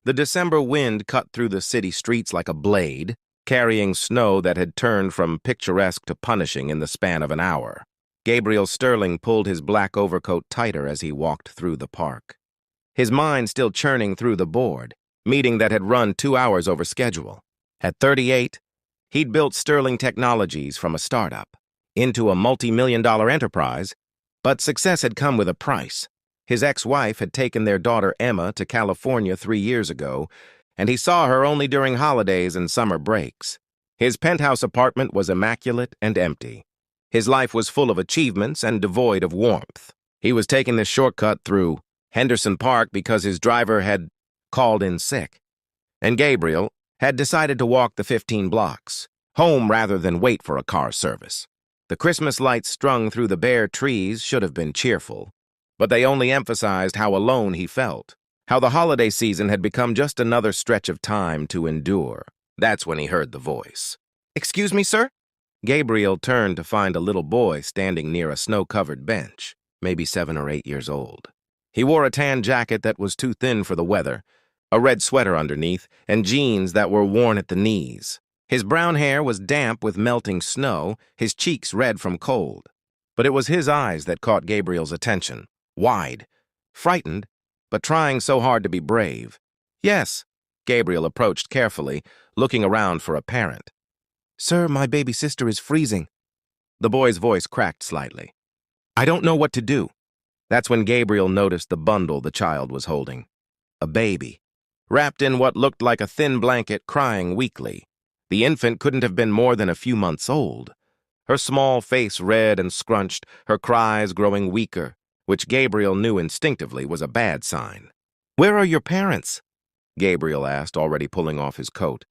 The December wind cut through the city streets like a blade, carrying snow that had turned from picturesque to punishing in the span of an hour. Gabriel Sterling pulled his black overcoat tighter as he walked through the park. His mind still churning through the board, meeting that had run 2 hours over schedule. At 38, he'd built Sterling Technologies from a startup into a multi-million-dollar enterprise, but success had come with a price. His ex-wife had taken their daughter Emma to California 3 years ago, and he saw her only during holidays and summer breaks. His penthouse apartment was immaculate and empty. His life was full of achievements and devoid of warmth. He was taking this shortcut through Henderson Park because his driver had called in sick, and Gabriel had decided to walk the 15 blocks, home rather than wait for a car service. The Christmas lights strung through the bare trees should have been cheerful, but they only emphasized how alone he felt, how the holiday season had become just another stretch of time to endure. That's when he heard the voice. "Excuse me, sir?" Gabriel turned to find a little boy standing near a snow-covered bench, maybe 7 or 8 years old. He wore a tan jacket that was too thin for the weather, a red sweater underneath, and jeans that were worn at the knees. His brown hair was damp with melting snow, his cheeks red from cold. But it was his eyes that caught Gabriel's attention, wide, frightened, but trying so hard to be brave. "Yes," Gabriel approached carefully, looking around for a parent. "Sir, my baby sister is freezing." The boy's voice cracked slightly. "I don't know what to do." That's when Gabriel noticed the bundle the child was holding. A baby, wrapped in what looked like a thin blanket, crying weakly. The infant couldn't have been more than a few months old. Her small face red and scrunched, her cries growing weaker, which Gabriel knew instinctively was a bad sign. "Where are your parents?" Gabriel asked, already pulling off his coat.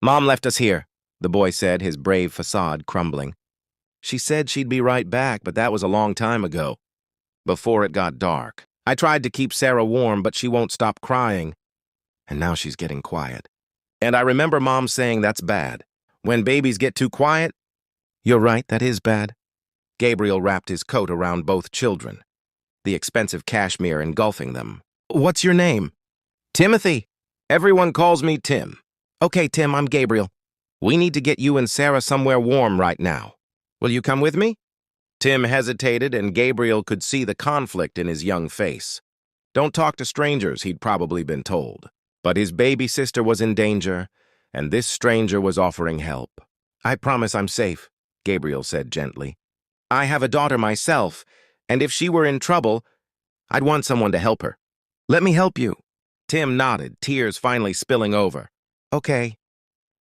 "Mom left us here," the boy said, his brave facade crumbling. "She said she'd be right back, but that was a long time ago. Before it got dark. I tried to keep Sarah warm, but she won't stop crying. And now she's getting quiet. And I remember Mom saying that's bad. When babies get too quiet." "You're right, that is bad." Gabriel wrapped his coat around both children, the expensive cashmere engulfing them. "What's your name?" "Timothy. Everyone calls me Tim." "Okay, Tim, I'm Gabriel. We need to get you and Sarah somewhere warm right now. Will you come with me?" Tim hesitated, and Gabriel could see the conflict in his young face. Don't talk to strangers, he'd probably been told. But his baby sister was in danger, and this stranger was offering help. "I promise I'm safe," Gabriel said gently. "I have a daughter myself, and if she were in trouble, I'd want someone to help her. Let me help you." Tim nodded, tears finally spilling over. "Okay."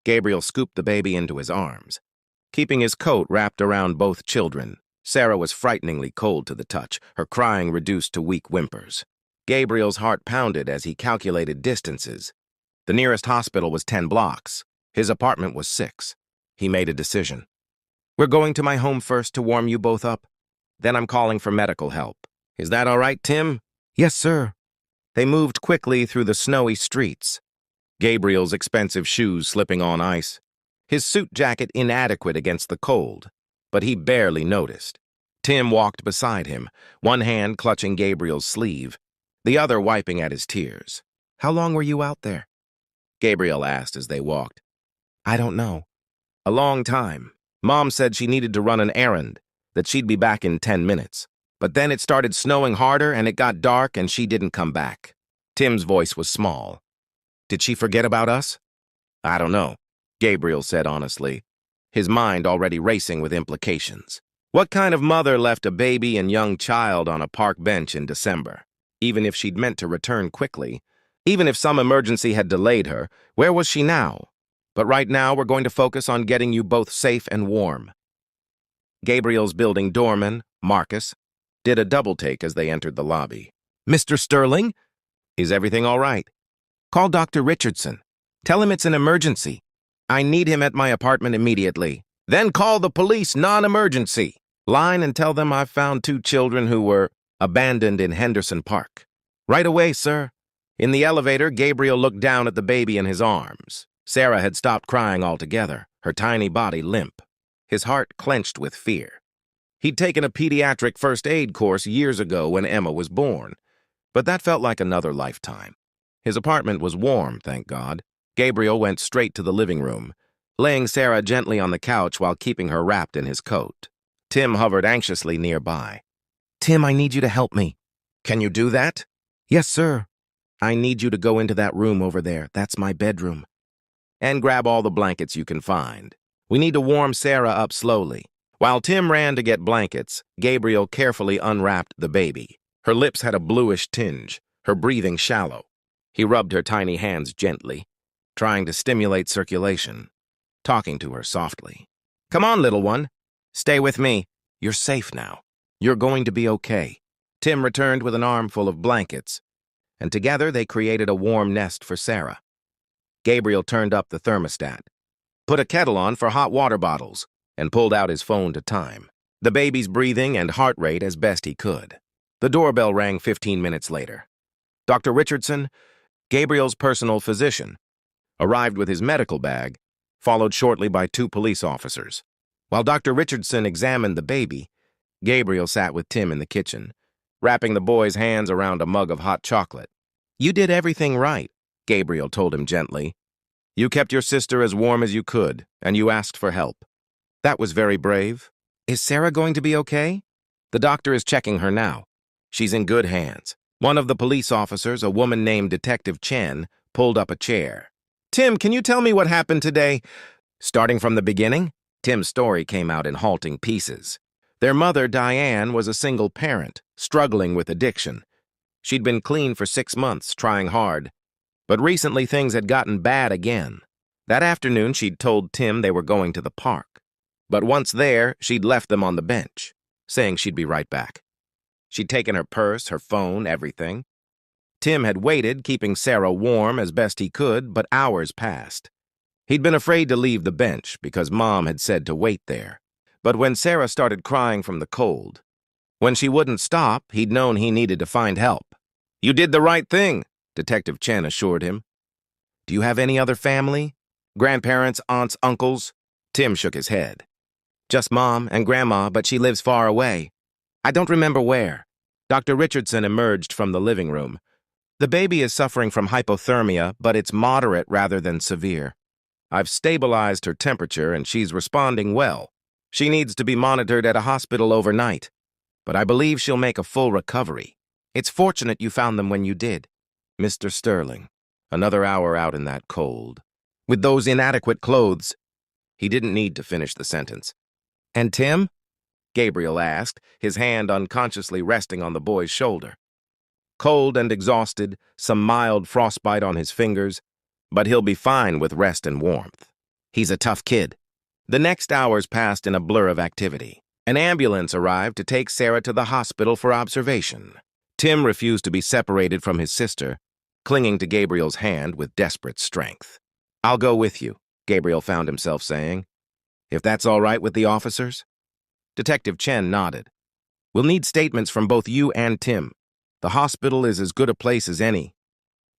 Gabriel scooped the baby into his arms, keeping his coat wrapped around both children. Sarah was frighteningly cold to the touch, her crying reduced to weak whimpers. Gabriel's heart pounded as he calculated distances. The nearest hospital was 10 blocks. His apartment was 6. He made a decision. "We're going to my home first to warm you both up. Then I'm calling for medical help. Is that all right, Tim?" "Yes, sir." They moved quickly through the snowy streets, Gabriel's expensive shoes slipping on ice, his suit jacket inadequate against the cold, but he barely noticed. Tim walked beside him, one hand clutching Gabriel's sleeve, the other wiping at his tears. "How long were you out there?" Gabriel asked as they walked. "I don't know." "A long time. Mom said she needed to run an errand, that she'd be back in 10 minutes. But then it started snowing harder and it got dark and she didn't come back." Tim's voice was small. "Did she forget about us?" "I don't know," Gabriel said honestly, his mind already racing with implications. What kind of mother left a baby and young child on a park bench in December? Even if she'd meant to return quickly, even if some emergency had delayed her, where was she now? "But right now we're going to focus on getting you both safe and warm." Gabriel's building doorman, Marcus, did a double-take as they entered the lobby. "Mr. Sterling? Is everything all right?" "Call Dr. Richardson. Tell him it's an emergency. I need him at my apartment immediately." "Then call the police non-emergency line and tell them I've found 2 children who were abandoned in Henderson Park." "Right away, sir." In the elevator, Gabriel looked down at the baby in his arms. Sarah had stopped crying altogether, her tiny body limp. His heart clenched with fear. He'd taken a pediatric first aid course years ago when Emma was born, but that felt like another lifetime. His apartment was warm, thank God. Gabriel went straight to the living room, laying Sarah gently on the couch while keeping her wrapped in his coat. Tim hovered anxiously nearby. "Tim, I need you to help me." "Can you do that?" "Yes, sir. I need you to go into that room over there. That's my bedroom. And grab all the blankets you can find. We need to warm Sarah up slowly." While Tim ran to get blankets, Gabriel carefully unwrapped the baby. Her lips had a bluish tinge, her breathing shallow. He rubbed her tiny hands gently, trying to stimulate circulation, talking to her softly. "Come on, little one. Stay with me. You're safe now. You're going to be okay." Tim returned with an armful of blankets, and together they created a warm nest for Sarah. Gabriel turned up the thermostat, put a kettle on for hot water bottles, and pulled out his phone to time the baby's breathing and heart rate as best he could. The doorbell rang 15 minutes later. Dr. Richardson, Gabriel's personal physician, arrived with his medical bag, followed shortly by 2 police officers. While Dr. Richardson examined the baby, Gabriel sat with Tim in the kitchen, wrapping the boy's hands around a mug of hot chocolate. "You did everything right," Gabriel told him gently. "You kept your sister as warm as you could, and you asked for help. That was very brave. Is Sarah going to be okay?" "The doctor is checking her now. She's in good hands." One of the police officers, a woman named Detective Chen, pulled up a chair. "Tim, can you tell me what happened today?" Starting from the beginning, Tim's story came out in halting pieces. Their mother, Diane, was a single parent, struggling with addiction. She'd been clean for 6 months, trying hard. But recently things had gotten bad again. That afternoon, she'd told Tim they were going to the park. But once there, she'd left them on the bench, saying she'd be right back. She'd taken her purse, her phone, everything. Tim had waited, keeping Sarah warm as best he could, but hours passed. He'd been afraid to leave the bench because Mom had said to wait there. But when Sarah started crying from the cold, when she wouldn't stop, he'd known he needed to find help. "You did the right thing," Detective Chen assured him. "Do you have any other family? Grandparents, aunts, uncles?" Tim shook his head. "Just Mom and Grandma, but she lives far away. I don't remember where." Dr. Richardson emerged from the living room. "The baby is suffering from hypothermia, but it's moderate rather than severe. I've stabilized her temperature and she's responding well. She needs to be monitored at a hospital overnight, but I believe she'll make a full recovery. It's fortunate you found them when you did." Mr. Sterling, another hour out in that cold, with those inadequate clothes. He didn't need to finish the sentence. "And Tim?" Gabriel asked, his hand unconsciously resting on the boy's shoulder. "Cold and exhausted, some mild frostbite on his fingers, but he'll be fine with rest and warmth. He's a tough kid." The next hours passed in a blur of activity. An ambulance arrived to take Sarah to the hospital for observation. Tim refused to be separated from his sister, clinging to Gabriel's hand with desperate strength. "I'll go with you," Gabriel found himself saying. "If that's all right with the officers?" Detective Chen nodded. "We'll need statements from both you and Tim. The hospital is as good a place as any.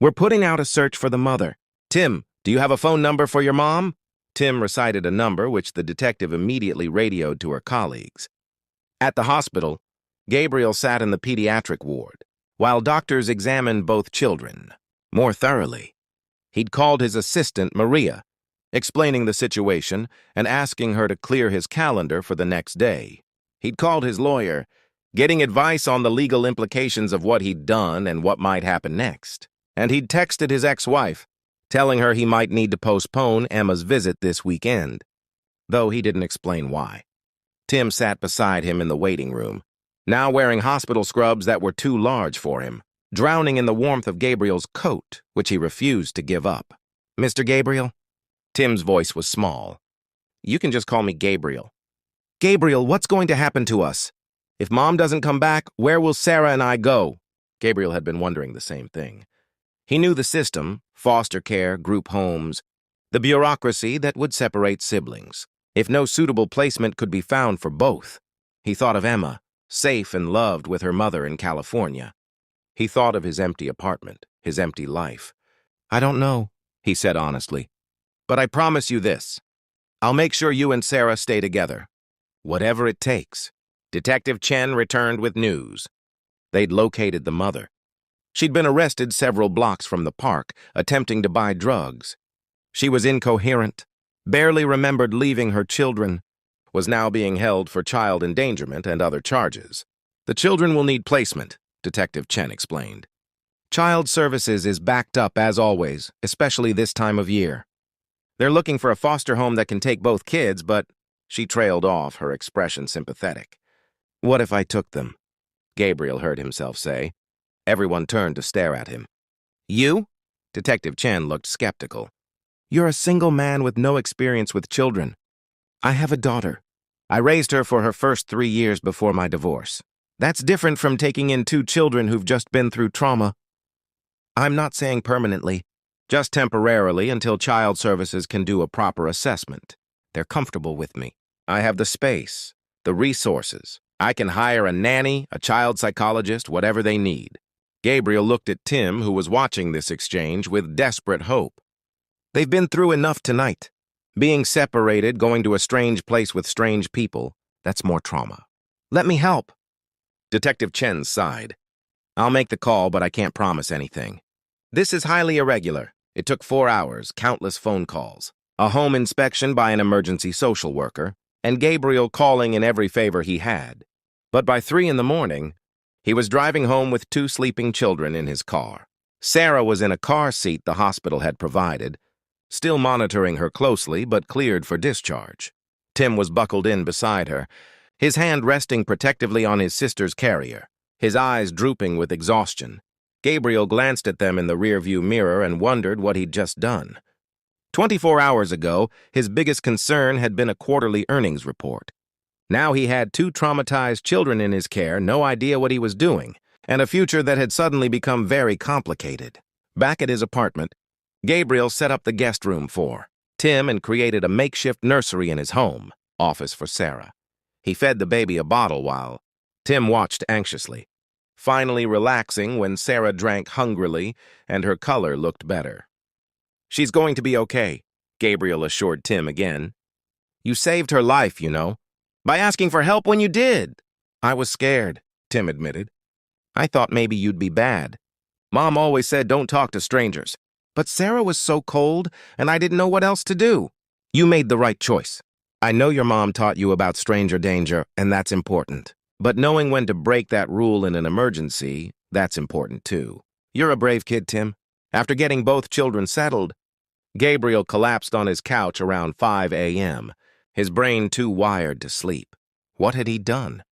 We're putting out a search for the mother. Tim, do you have a phone number for your mom?" Tim recited a number which the detective immediately radioed to her colleagues. At the hospital, Gabriel sat in the pediatric ward, while doctors examined both children more thoroughly. He'd called his assistant, Maria, explaining the situation and asking her to clear his calendar for the next day. He'd called his lawyer, getting advice on the legal implications of what he'd done and what might happen next. And he'd texted his ex-wife, telling her he might need to postpone Emma's visit this weekend, though he didn't explain why. Tim sat beside him in the waiting room, now wearing hospital scrubs that were too large for him, drowning in the warmth of Gabriel's coat, which he refused to give up. "Mr. Gabriel?" Tim's voice was small. "You can just call me Gabriel." "Gabriel, what's going to happen to us? If Mom doesn't come back, where will Sarah and I go?" Gabriel had been wondering the same thing. He knew the system, foster care, group homes, the bureaucracy that would separate siblings. If no suitable placement could be found for both, he thought of Emma, safe and loved with her mother in California. He thought of his empty apartment, his empty life. "I don't know," he said honestly. "But I promise you this. I'll make sure you and Sarah stay together. Whatever it takes." Detective Chen returned with news. They'd located the mother. She'd been arrested several blocks from the park, attempting to buy drugs. She was incoherent, barely remembered leaving her children, was now being held for child endangerment and other charges. The children will need placement, Detective Chen explained. Child Services is backed up as always, especially this time of year. They're looking for a foster home that can take both kids, but she trailed off, her expression sympathetic. What if I took them? Gabriel heard himself say. Everyone turned to stare at him. You? Detective Chen looked skeptical. You're a single man with no experience with children. I have a daughter. I raised her for her first 3 years before my divorce. That's different from taking in 2 children who've just been through trauma. I'm not saying permanently, just temporarily until Child Services can do a proper assessment. They're comfortable with me. I have the space, the resources. I can hire a nanny, a child psychologist, whatever they need. Gabriel looked at Tim, who was watching this exchange, with desperate hope. They've been through enough tonight. Being separated, going to a strange place with strange people, that's more trauma. Let me help. Detective Chen sighed. I'll make the call, but I can't promise anything. This is highly irregular. It took 4 hours, countless phone calls, a home inspection by an emergency social worker, and Gabriel calling in every favor he had. But by 3 in the morning, he was driving home with 2 sleeping children in his car. Sarah was in a car seat the hospital had provided, still monitoring her closely, but cleared for discharge. Tim was buckled in beside her, his hand resting protectively on his sister's carrier, his eyes drooping with exhaustion. Gabriel glanced at them in the rearview mirror and wondered what he'd just done. 24 hours ago, his biggest concern had been a quarterly earnings report. Now he had 2 traumatized children in his care, no idea what he was doing, and a future that had suddenly become very complicated. Back at his apartment, Gabriel set up the guest room for Tim and created a makeshift nursery in his home, office for Sarah. He fed the baby a bottle while Tim watched anxiously, finally relaxing when Sarah drank hungrily and her color looked better. She's going to be okay, Gabriel assured Tim again. You saved her life, you know, by asking for help when you did. I was scared, Tim admitted. I thought maybe you'd be bad. Mom always said don't talk to strangers. But Sarah was so cold, and I didn't know what else to do. You made the right choice. I know your mom taught you about stranger danger, and that's important. But knowing when to break that rule in an emergency, that's important too. You're a brave kid, Tim. After getting both children settled, Gabriel collapsed on his couch around 5 a.m., his brain too wired to sleep. What had he done?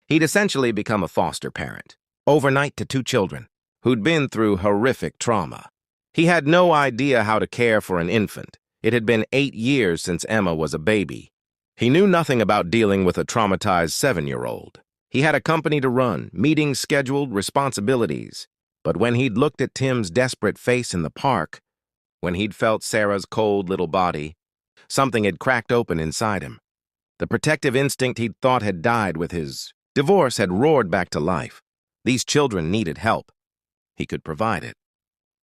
He'd essentially become a foster parent, overnight to 2 children, who'd been through horrific trauma. He had no idea how to care for an infant. It had been 8 years since Emma was a baby. He knew nothing about dealing with a traumatized 7-year-old. He had a company to run, meetings scheduled, responsibilities. But when he'd looked at Tim's desperate face in the park, when he'd felt Sarah's cold little body, something had cracked open inside him. The protective instinct he'd thought had died with his divorce had roared back to life. These children needed help. He could provide it.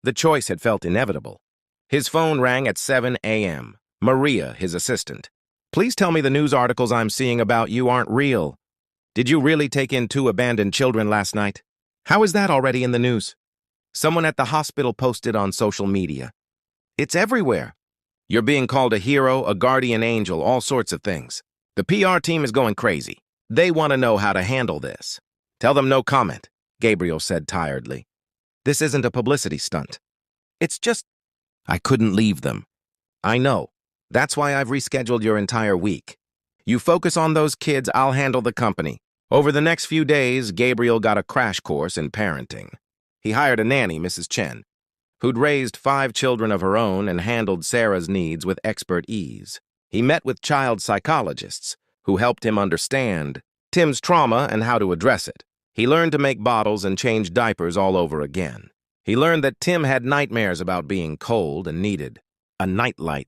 The choice had felt inevitable. His phone rang at 7 a.m. Maria, his assistant. Please tell me the news articles I'm seeing about you aren't real. Did you really take in 2 abandoned children last night? How is that already in the news? Someone at the hospital posted on social media. It's everywhere. You're being called a hero, a guardian angel, all sorts of things. The PR team is going crazy. They want to know how to handle this. Tell them no comment, Gabriel said tiredly. This isn't a publicity stunt. It's just, I couldn't leave them. I know. That's why I've rescheduled your entire week. You focus on those kids, I'll handle the company. Over the next few days, Gabriel got a crash course in parenting. He hired a nanny, Mrs. Chen, who'd raised 5 children of her own and handled Sarah's needs with expert ease. He met with child psychologists who helped him understand Tim's trauma and how to address it. He learned to make bottles and change diapers all over again. He learned that Tim had nightmares about being cold and needed a nightlight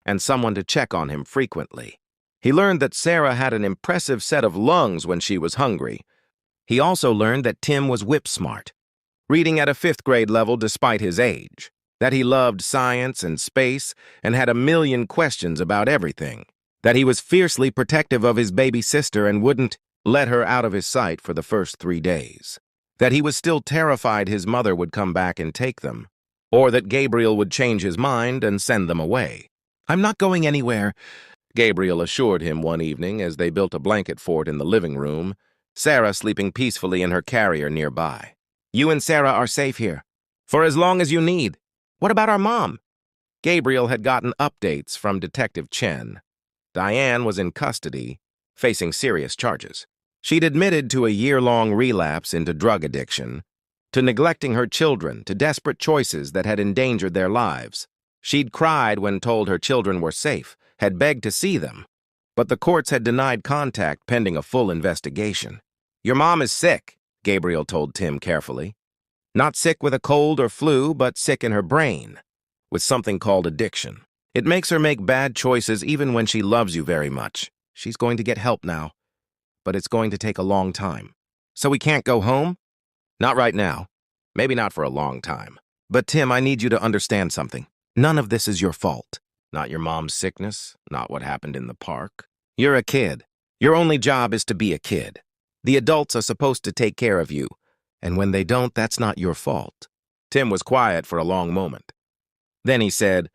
and someone to check on him frequently. He learned that Sarah had an impressive set of lungs when she was hungry. He also learned that Tim was whip smart, reading at a 5th grade level despite his age, that he loved science and space and had a million questions about everything, that he was fiercely protective of his baby sister and wouldn't let her out of his sight for the first 3 days. that he was still terrified his mother would come back and take them, or that Gabriel would change his mind and send them away. "I'm not going anywhere," Gabriel assured him one evening as they built a blanket fort in the living room, Sarah sleeping peacefully in her carrier nearby. "You and Sarah are safe here. For as long as you need. What about our mom?" Gabriel had gotten updates from Detective Chen. Diane was in custody, facing serious charges. She'd admitted to a year-long relapse into drug addiction, to neglecting her children, to desperate choices that had endangered their lives. She'd cried when told her children were safe, had begged to see them, but the courts had denied contact pending a full investigation. "Your mom is sick," Gabriel told Tim carefully. "Not sick with a cold or flu, but sick in her brain, with something called addiction. It makes her make bad choices even when she loves you very much. She's going to get help now, but it's going to take a long time." "So we can't go home?" "Not right now. Maybe not for a long time. But Tim, I need you to understand something. None of this is your fault. Not your mom's sickness, not what happened in the park. You're a kid. Your only job is to be a kid. The adults are supposed to take care of you, and when they don't, that's not your fault." Tim was quiet for a long moment. Then he said,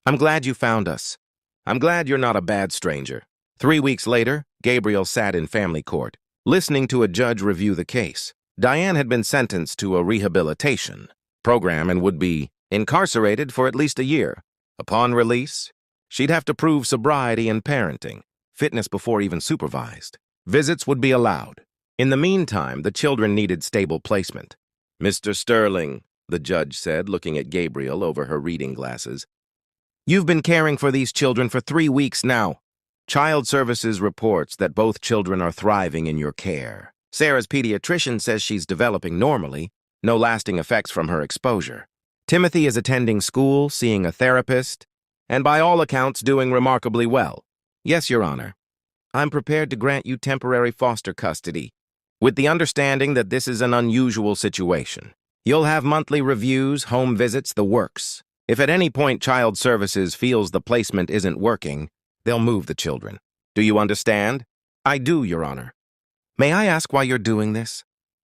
"I'm glad you found us. I'm glad you're not a bad stranger." 3 weeks later, Gabriel sat in family court, listening to a judge review the case. Diane had been sentenced to a rehabilitation program and would be incarcerated for at least a year. Upon release, she'd have to prove sobriety and parenting, fitness before even supervised. Visits would be allowed. In the meantime, the children needed stable placement. "Mr. Sterling," the judge said, looking at Gabriel over her reading glasses, "you've been caring for these children for 3 weeks now. Child Services reports that both children are thriving in your care. Sarah's pediatrician says she's developing normally, no lasting effects from her exposure. Timothy is attending school, seeing a therapist, and by all accounts doing remarkably well. Yes, Your Honor. I'm prepared to grant you temporary foster custody, with the understanding that this is an unusual situation. You'll have monthly reviews, home visits, the works. If at any point Child Services feels the placement isn't working, they'll move the children. Do you understand?" "I do, Your Honor." "May I ask why you're doing this?"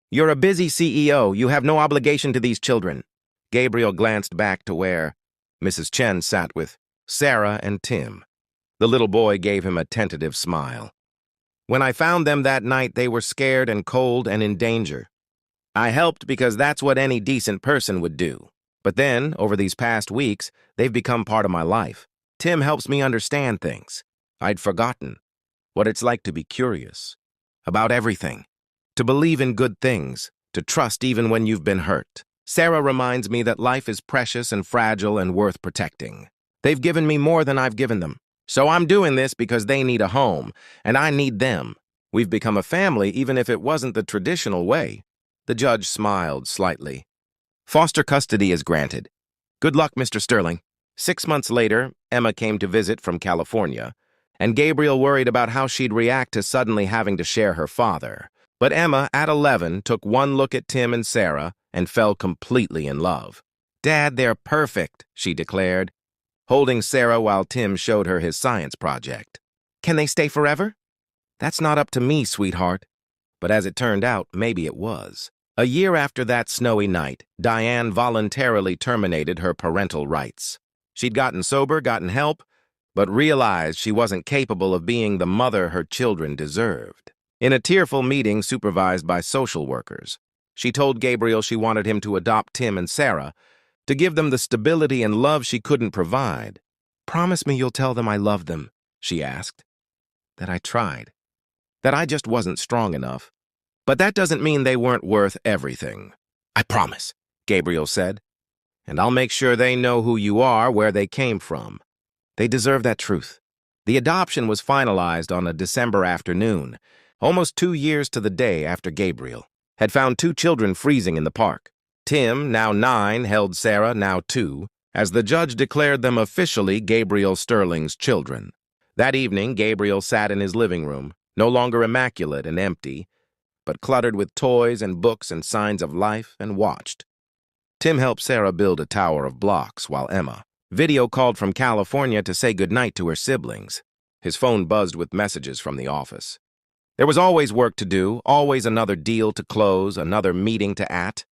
"You're a busy CEO. You have no obligation to these children." Gabriel glanced back to where Mrs. Chen sat with Sarah and Tim. The little boy gave him a tentative smile. "When I found them that night, they were scared and cold and in danger. I helped because that's what any decent person would do. But then, over these past weeks, they've become part of my life. Tim helps me understand things. I'd forgotten what it's like to be curious about everything, to believe in good things, to trust even when you've been hurt. Sarah reminds me that life is precious and fragile and worth protecting. They've given me more than I've given them. So I'm doing this because they need a home, and I need them. We've become a family even if it wasn't the traditional way." The judge smiled slightly. "Foster custody is granted. Good luck, Mr. Sterling." 6 months later, Emma came to visit from California, and Gabriel worried about how she'd react to suddenly having to share her father. But Emma, at 11, took one look at Tim and Sarah and fell completely in love. "Dad, they're perfect," she declared, holding Sarah while Tim showed her his science project. "Can they stay forever?" "That's not up to me, sweetheart." But as it turned out, maybe it was. A year after that snowy night, Diane voluntarily terminated her parental rights. She'd gotten sober, gotten help, but realized she wasn't capable of being the mother her children deserved. In a tearful meeting supervised by social workers, she told Gabriel she wanted him to adopt Tim and Sarah, to give them the stability and love she couldn't provide. "Promise me you'll tell them I love them," she asked. "That I tried. That I just wasn't strong enough. But that doesn't mean they weren't worth everything." "I promise," Gabriel said. "And I'll make sure they know who you are, where they came from. They deserve that truth." The adoption was finalized on a December afternoon, almost 2 years to the day after Gabriel had found 2 children freezing in the park. Tim, now 9, held Sarah, now 2, as the judge declared them officially Gabriel Sterling's children. That evening, Gabriel sat in his living room, no longer immaculate and empty, but cluttered with toys and books and signs of life, and watched. Tim helped Sarah build a tower of blocks while Emma video called from California to say goodnight to her siblings. His phone buzzed with messages from the office. There was always work to do, always another deal to close, another meeting to at.